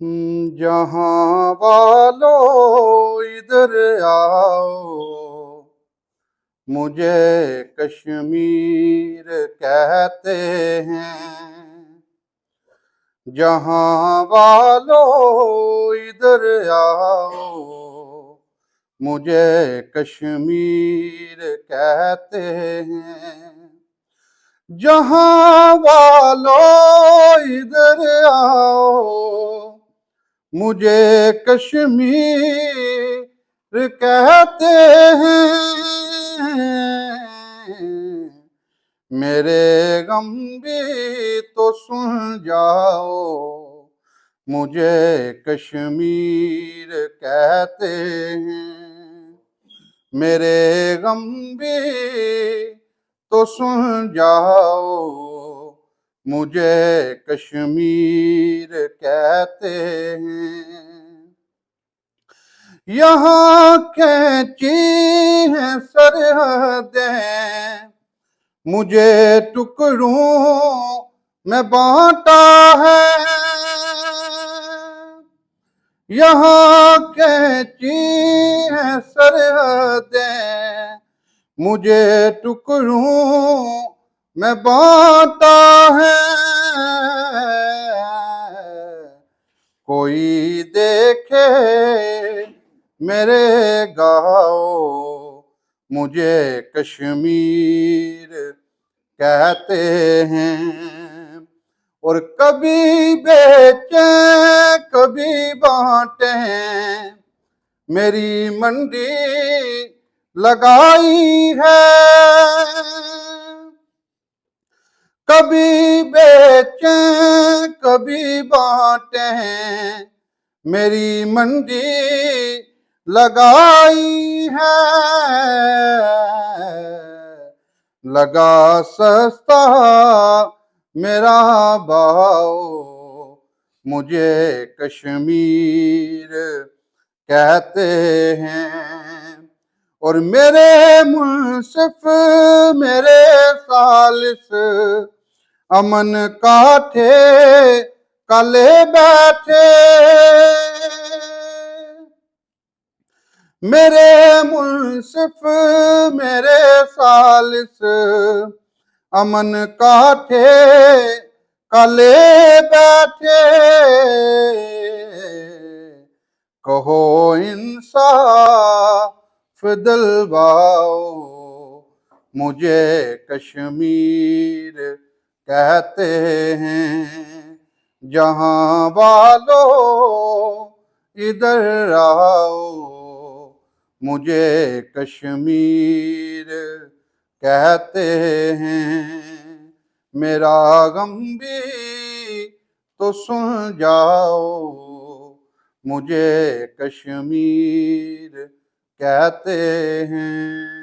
जहाँ वालों इधर आओ, मुझे कश्मीर कहते हैं। जहाँ वालों इधर आओ, मुझे कश्मीर कहते हैं। जहाँ वालों इधर आओ, मुझे कश्मीर कहते हैं। मेरे गम भी तो सुन जाओ, मुझे कश्मीर कहते हैं। मेरे गम भी तो सुन जाओ, मुझे कश्मीर कहते हैं। यहाँ कैंची है सरहदें, मुझे टुकड़ों में बांटा है। यहाँ कैंची है सरहदें, मुझे टुकड़ों में बांटा है। कोई देखे मेरे गाँव, मुझे कश्मीर कहते हैं। और कभी बेचे कभी बांटे, मेरी मंडी लगाई है। कभी बेचे कभी बांटे, मेरी मंडी लगाई है। लगा सस्ता मेरा भाव, मुझे कश्मीर कहते हैं। और मेरे मुंसिफ मेरे सालिस अमन काठे काले बैठे। मेरे मुंसिफ मेरे सालिस अमन काठे काले बैठे। कहो इंसाफ दिलवाओ, मुझे कश्मीर कहते हैं। जहाँ वालों इधर आओ, मुझे कश्मीर कहते हैं। मेरा गम भी तो सुन जाओ, मुझे कश्मीर कहते हैं।